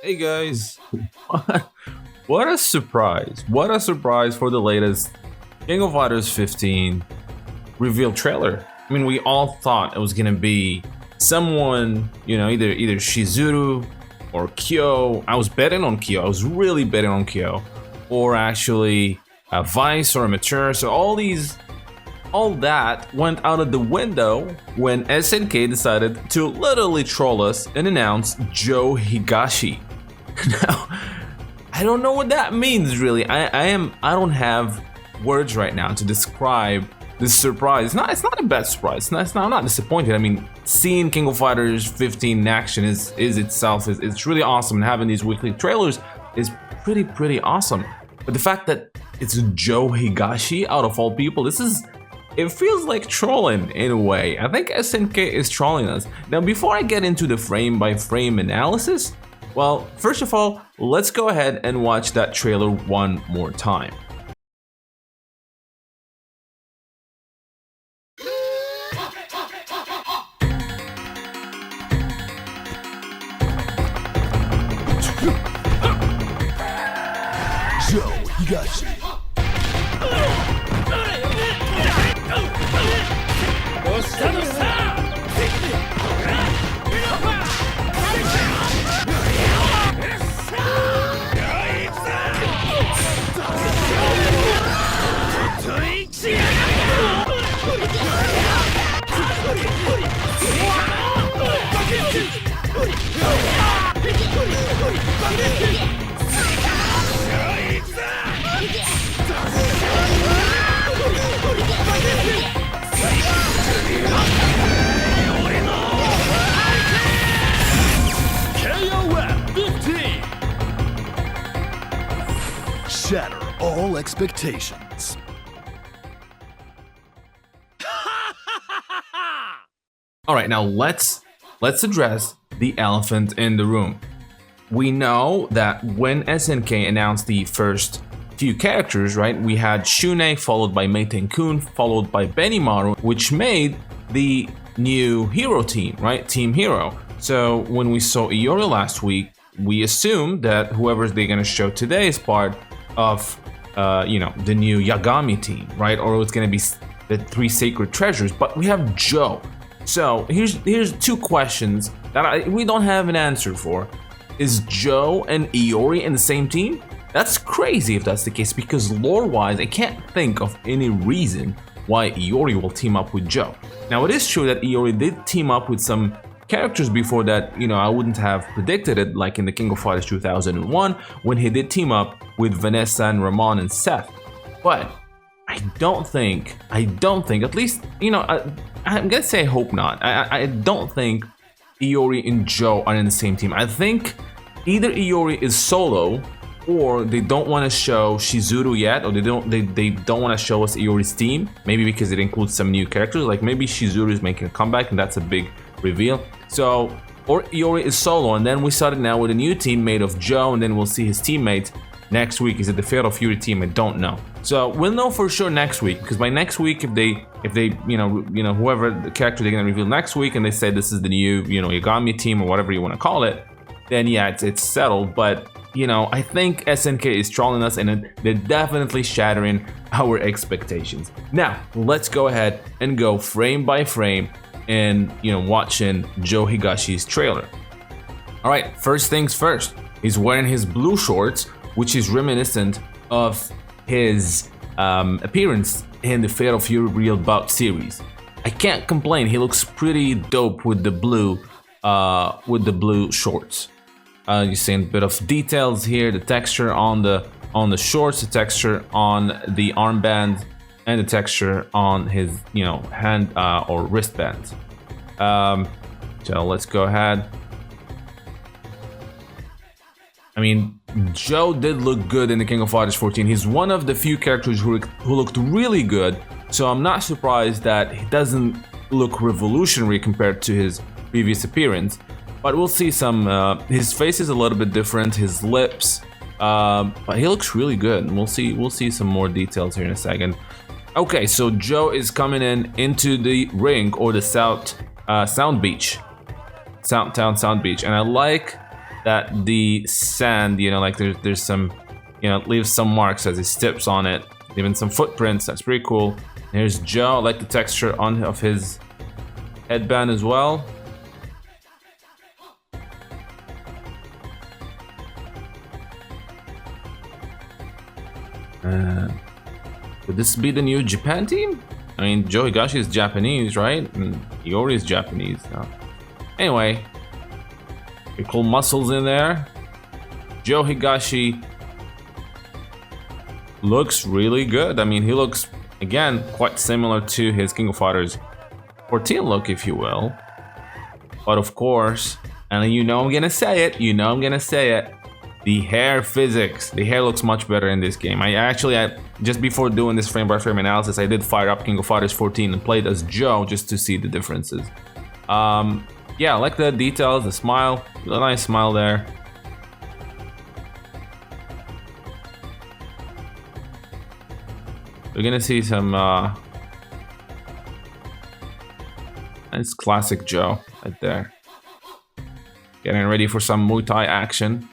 Hey guys, what a surprise! What a surprise for the latest King of Fighters 15 reveal trailer. I mean, we all thought it was gonna be someone, either Shizuru or Kyo. I was betting on Kyo. I was really betting on Kyo, or actually a Vice or a Mature. So all that went out of the window when SNK decided to literally troll us and announce Joe Higashi. Now, I don't know what that means really. I don't have words right now to describe this surprise. It's not a bad surprise. I'm not disappointed. I mean, seeing King of Fighters 15 in action is itself it's really awesome, and having these weekly trailers is pretty awesome. But the fact that it's Joe Higashi out of all people, it feels like trolling in a way. I think SNK is trolling us. Now, before I get into the frame by frame analysis, well, first of all, let's go ahead and watch that trailer one more time. Joe Higashi. KOFXV. Shatter all expectations. All right, now let's address the elephant in the room. We know that when SNK announced the first few characters, right, we had Shune followed by Meitenkun followed by Benimaru, which made the new hero team, right, Team Hero. So when we saw Iori last week, we assumed that whoever they're gonna show today is part of the new Yagami team, right, or it's gonna be the three sacred treasures. But we have Joe. So here's two questions that we don't have an answer for. Is Joe and Iori in the same team? That's crazy if that's the case, because lore-wise, I can't think of any reason why Iori will team up with Joe. Now, it is true that Iori did team up with some characters before that, I wouldn't have predicted it, like in the King of Fighters 2001, when he did team up with Vanessa and Ramon and Seth. But I don't think, at least, I'm gonna say I hope not. I don't think Iori and Joe are in the same team. I think either Iori is solo, or they don't want to show Shizuru yet, or they don't want to show us Iori's team. Maybe because it includes some new characters, like maybe Shizuru is making a comeback, and that's a big reveal. So, or Iori is solo, and then we started now with a new team made of Joe, and then we'll see his teammates next week. Is it the Fatal Fury team? I don't know. So we'll know for sure next week, because by next week, if they whoever the character they're gonna reveal next week, and they say this is the new Yagami team or whatever you want to call it, then yeah, it's settled. But I think SNK is trolling us, and they're definitely shattering our expectations. Now let's go ahead and go frame by frame and watching Joe Higashi's trailer. All right, first things first. He's wearing his blue shorts, which is reminiscent of his appearance in the Fatal Fury Real Bout series. I can't complain. He looks pretty dope with the blue shorts. You're seeing a bit of details here, the texture on the shorts, the texture on the armband, and the texture on his hand or wristband. So let's go ahead. I mean, Joe did look good in the King of Fighters 14. He's one of the few characters who looked really good, so I'm not surprised that he doesn't look revolutionary compared to his previous appearance. But we'll see some, his face is a little bit different, his lips, but he looks really good. And we'll see some more details here in a second. Okay, so Joe is coming into the ring, or the Sound Beach, Soundtown Sound Beach, and I like that the sand, you know, like there's some, you know, leaves some marks as he steps on it, even some footprints. That's pretty cool. Here's Joe. I like the texture of his headband as well. Could this be the new Japan team? I mean, Joe Higashi is Japanese, right? And Iori is Japanese. No. Anyway, pretty cool muscles in there. Joe Higashi looks really good. I mean, he looks, again, quite similar to his King of Fighters 14 look, if you will. But of course, and you know I'm gonna say it, the hair physics. The hair looks much better in this game. I just before doing this frame by frame analysis, I did fire up King of Fighters 14 and played as Joe just to see the differences. Yeah, I like the details, the smile, a nice smile there. We're gonna see some nice classic Joe right there. Getting ready for some Muay Thai action.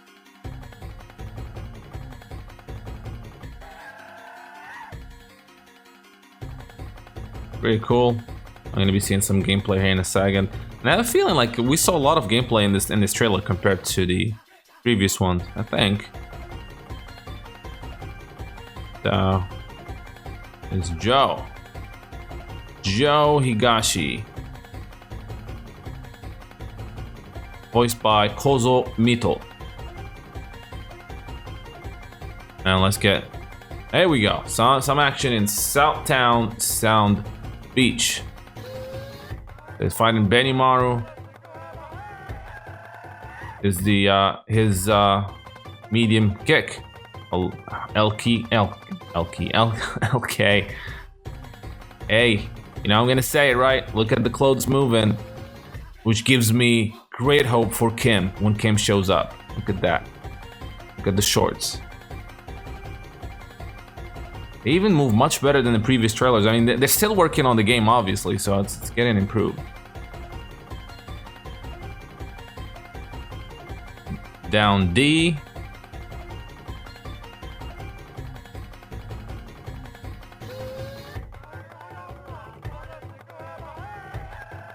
Very cool. I'm gonna be seeing some gameplay here in a second. And I have a feeling like we saw a lot of gameplay in this trailer compared to the previous one, I think. So it's Joe. Joe Higashi. Voiced by Kozo Mito. And let's get, there we go. Some action in Southtown Sound Beach. He's fighting Benimaru. Is the his medium kick. LK. Hey, you know I'm gonna say it right. Look at the clothes moving, which gives me great hope for Kim when Kim shows up. Look at that. Look at the shorts. They even move much better than the previous trailers. I mean, they're still working on the game, obviously, so it's getting improved. Down D.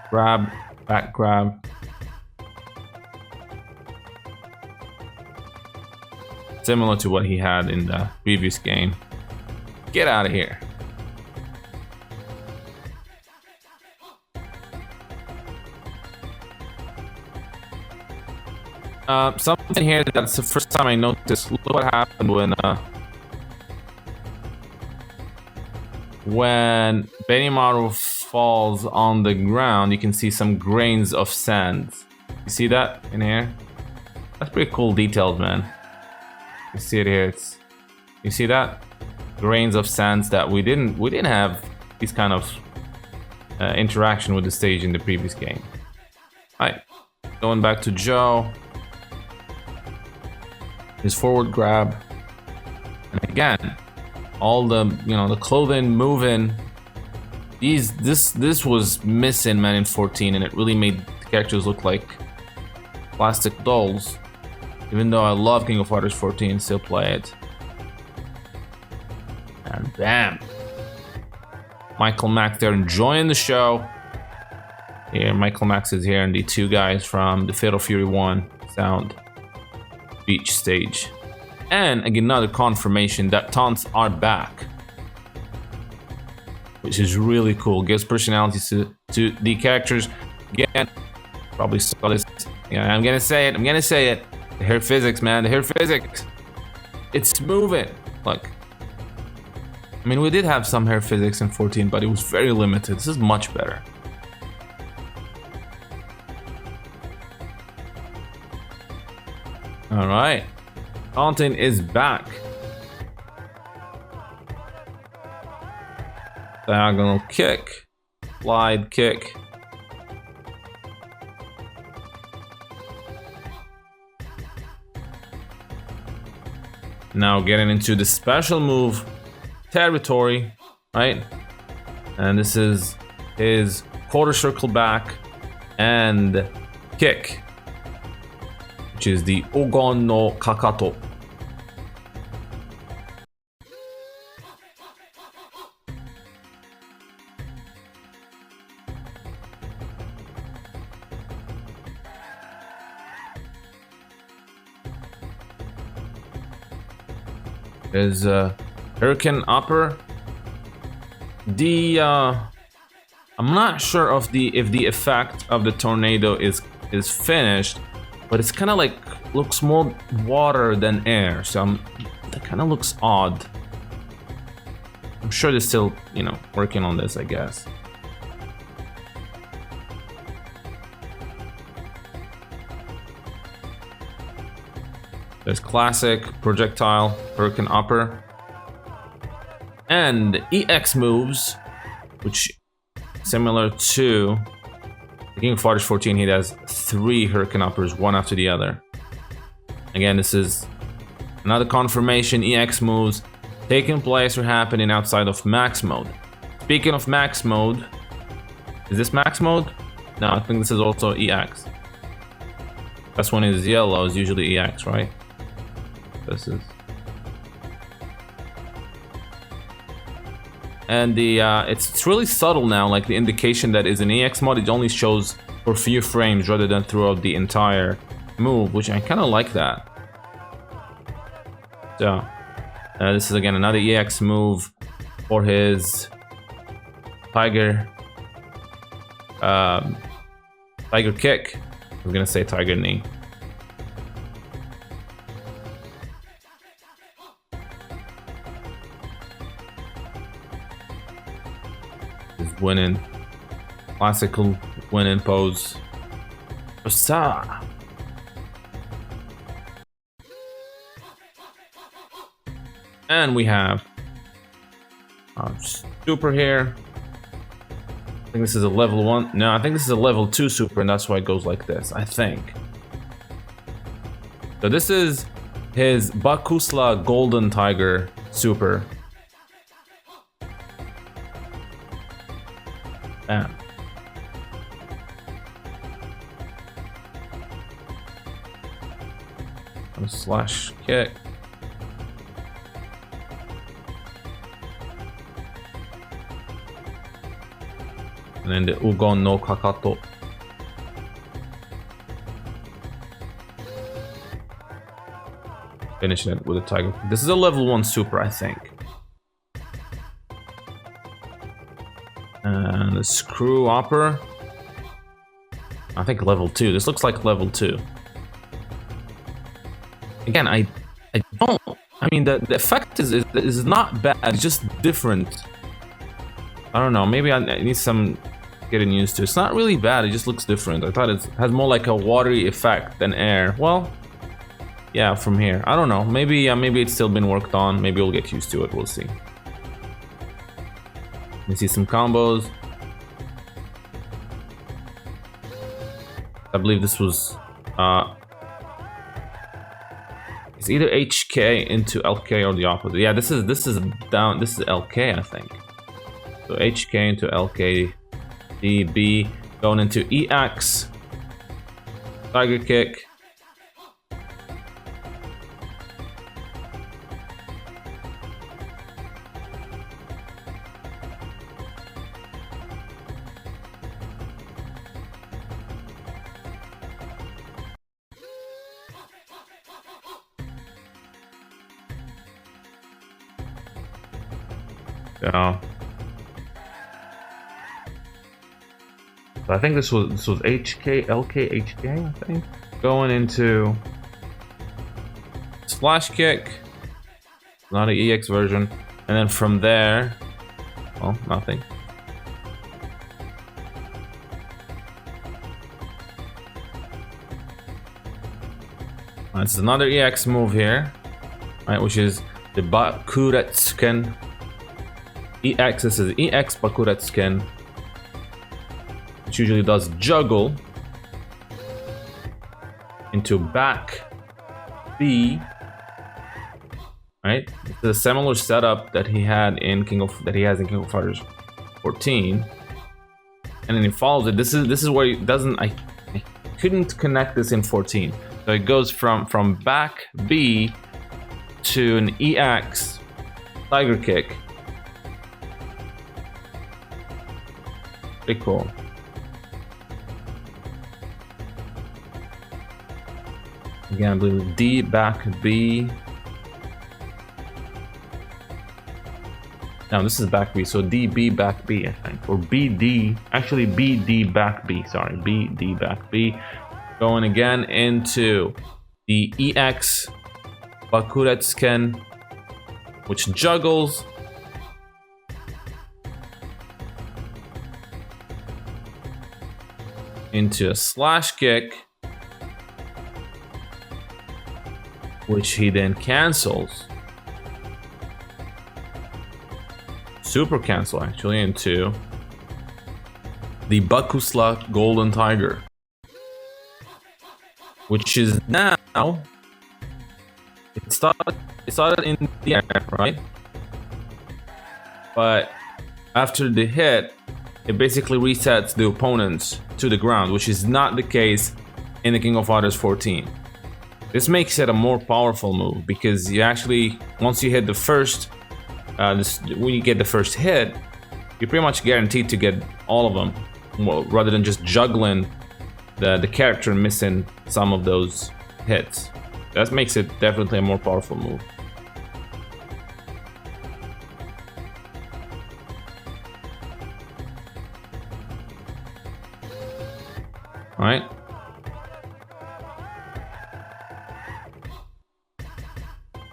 Grab, back grab. Similar to what he had in the previous game. Get out of here. Something here that's the first time I noticed. Look what happened when Benimaru falls on the ground. You can see some grains of sand. You see that in here? That's pretty cool details, man. You see it here. You see that? Grains of sands that we didn't have these kind of interaction with the stage in the previous game. Alright, going back to Joe. His forward grab, and again, all the the clothing moving. This was missing, man, in 14, and it really made the characters look like plastic dolls. Even though I love King of Fighters 14, still play it. And bam! Michael Max there enjoying the show. Here, Michael Max is here, and the two guys from the Fatal Fury 1 Sound Beach stage. And again, another confirmation that taunts are back. Which is really cool. Gives personalities to the characters. Again, probably saw this. Yeah, I'm gonna say it. The hair physics, man. The hair physics. It's moving. Look. I mean, we did have some hair physics in 14, but it was very limited. This is much better. All right. Taunting is back. Diagonal kick. Slide kick. Now getting into the special move territory, right? And this is his quarter circle back and kick, which is the Ogon no Kakato. Is Hurricane Upper. I'm not sure of if the effect of the tornado is finished, but it's kind of like looks more water than air, so that kind of looks odd. I'm sure they're still, working on this, I guess. There's classic projectile Hurricane Upper and EX moves, which similar to the King of Fighters 14, he does 3 Hurricane Uppers, one after the other. Again, this is another confirmation. EX moves taking place or happening outside of max mode. Speaking of max mode, is this max mode? No, I think this is also EX. That's when it's yellow, is usually EX, right? This is, and the it's really subtle now, like the indication that is an EX mod, it only shows for a few frames rather than throughout the entire move, which I kind of like that. So this is again another EX move for his tiger kick. I was gonna say tiger knee. Winning, classical winning pose. Osa. And we have super here. I think this is a level 1. No, I think this is a level 2 super, and that's why it goes like this, I think. So this is his Bakusla Golden Tiger super. Bam. A slash kick. And then the Ugon no Kakato. Finishing it with a tiger. This is a level 1 super, I think. And the screw upper. I think level 2. This looks like level 2. Again, I don't. I mean, the effect is not bad. It's just different. I don't know. Maybe I need some getting used to. It's not really bad. It just looks different. I thought it has more like a watery effect than air. Well, yeah, from here. I don't know. Maybe it's still been worked on. Maybe we'll get used to it. We'll see. You see some combos. I believe this was it's either HK into LK or the opposite. Yeah, this is down. This is LK, I think. So HK into LK, DB going into EX, tiger kick. Yeah. So I think this was HK, LK, HK, I think. Going into splash kick, not an EX version, and then from there, well, nothing. This is another EX move here, right? Which is the Bakuretsuken. EX, this is EX Bakuretsuken, which usually does juggle into back B, right? It's a similar setup that he had in King of Fighters 14, and then he follows it. This is where he doesn't. I couldn't connect this in 14. So it goes from back B to an EX Tiger Kick. Pretty cool. Again, I believe D back B. No, this is back B, so DB back B, I think. Or BD, actually BD back B, sorry, BD back B. Going again into the EX Bakuretsken, which juggles. Into a slash kick, which he then cancels. Super cancel actually into the Bakusla Golden Tiger, which is now it started in the air, right? But after the hit, it basically resets the opponents to the ground, which is not the case in the King of Fighters 14. This makes it a more powerful move because you actually, once you hit the first, when you get the first hit, you're pretty much guaranteed to get all of them, well, rather than just juggling the character and missing some of those hits. That makes it definitely a more powerful move. All right.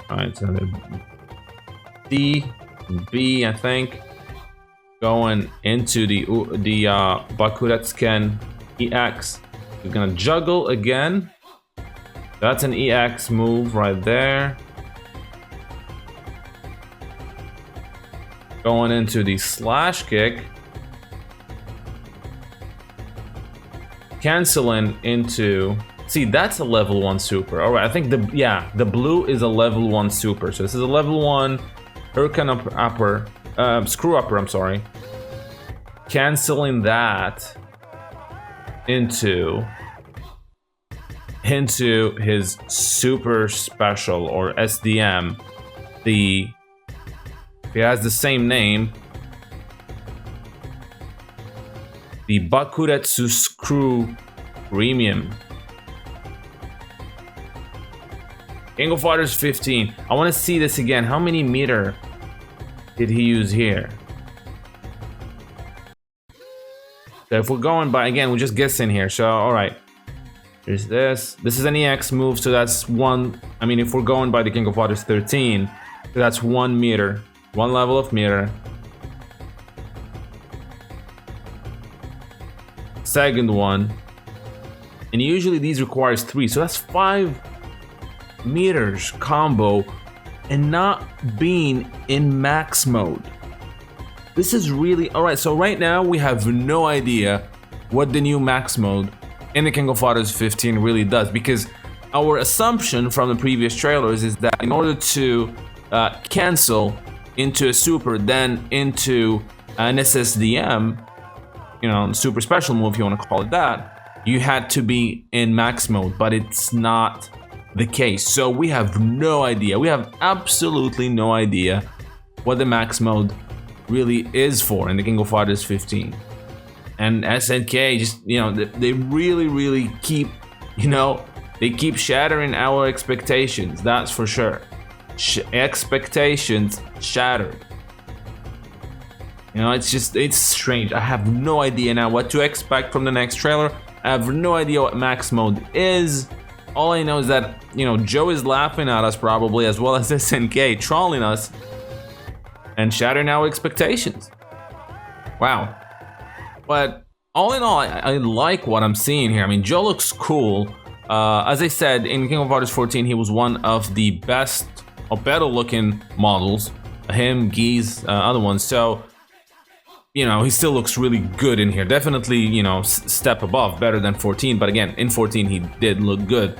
All right, so the D, B, I think, going into the Bakuretsken EX. He's gonna juggle again. That's an EX move right there. Going into the slash kick. Canceling into, see, that's a level 1 super. All right, I think the blue is a level 1 super. So this is a level 1 Hurricane upper, screw upper, I'm sorry. Canceling that into his super special, or SDM. It has the same name. The Bakuretsu Screw Premium. King of Fighters 15. I want to see this again. How many meter did he use here? So if we're going by, again, we're just guessing here. So, all right. There's this. This is an EX move, so that's one. I mean, if we're going by the King of Fighters 13, so that's 1 meter. 1 level of meter. Second one, and usually these requires 3, so that's 5 meters combo and not being in max mode. This is really all right. So right now we have no idea what the new max mode in the King of Fighters 15 really does, because our assumption from the previous trailers is that in order to cancel into a super, then into an SSDM, you know, super special move, if you want to call it that, you had to be in max mode, but it's not the case. So we have no idea. We have absolutely no idea what the max mode really is for in the King of Fighters 15. And SNK just, you know, they really keep, you know, they keep shattering our expectations. That's for sure. Expectations shattered. You know, it's strange. I have no idea now what to expect from the next trailer. I have no idea what max mode is. All I know is that, you know, Joe is laughing at us probably, as well as SNK, trolling us and shattering our expectations. Wow. But all in all, I like what I'm seeing here. I mean, Joe looks cool. As I said, in King of Fighters 14, he was one of the best or better looking models. Him, Geese, other ones. So, you know, he still looks really good in here. Definitely, you know, step above, better than 14. But again, in 14, he did look good.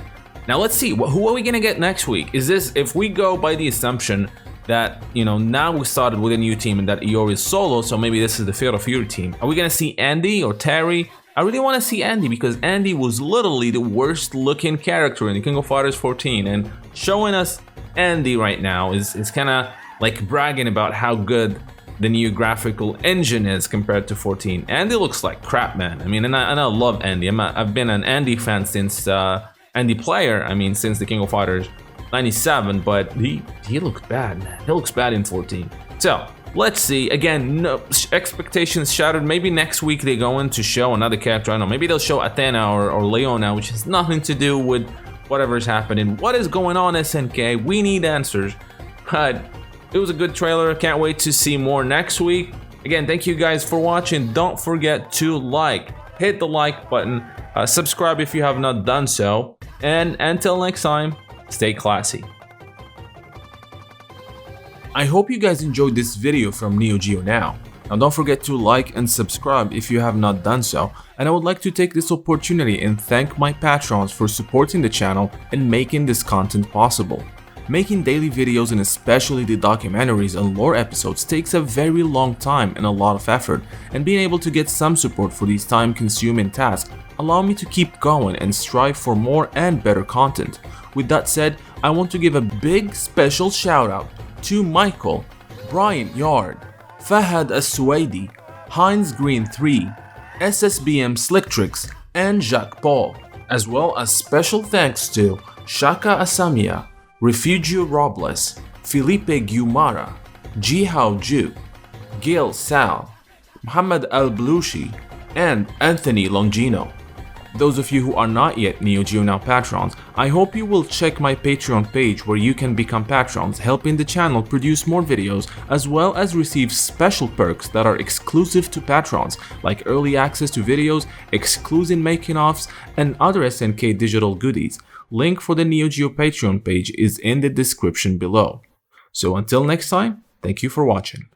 Now, let's see. Who are we going to get next week? Is this, if we go by the assumption that, you know, now we started with a new team and that Iori is solo, so maybe this is the Fear of Fury team. Are we going to see Andy or Terry? I really want to see Andy because Andy was literally the worst looking character in the King of Fighters 14, and showing us Andy right now is kind of like bragging about how good the new graphical engine is compared to 14. Andy looks like crap, man. I mean, and I love Andy. I've been an Andy fan since Andy player. I mean, since the King of Fighters 97, but he looked bad, man. He looks bad in 14. So let's see. Again, no expectations shattered. Maybe next week they go in to show another character. I don't know. Maybe they'll show Athena or Leona, which has nothing to do with whatever's happening. What is going on, SNK? We need answers. But it was a good trailer. Can't wait to see more next week. Again, thank you guys for watching. Don't forget to hit the like button, subscribe if you have not done so, and until next time, stay classy. I hope you guys enjoyed this video from Neo Geo Now. Now don't forget to like and subscribe if you have not done so, and I would like to take this opportunity and thank my patrons for supporting the channel and making this content possible. Making daily videos and especially the documentaries and lore episodes takes a very long time and a lot of effort, and being able to get some support for these time-consuming tasks allow me to keep going and strive for more and better content. With that said, I want to give a big special shout out to Michael, Brian Yard, Fahad As-Suwaidi, Heinz Green 3, SSBM Slicktricks, and Jacques Paul, as well as special thanks to Shaka Asamia, Refugio Robles, Felipe Guimara, Jihao Ju, Gil Sal, Muhammad Al-Blushi, and Anthony Longino. Those of you who are not yet Neo Geo Now patrons, I hope you will check my Patreon page where you can become patrons, helping the channel produce more videos as well as receive special perks that are exclusive to patrons, like early access to videos, exclusive making-offs, and other SNK digital goodies. Link for the Neo Geo Patreon page is in the description below. So until next time, thank you for watching.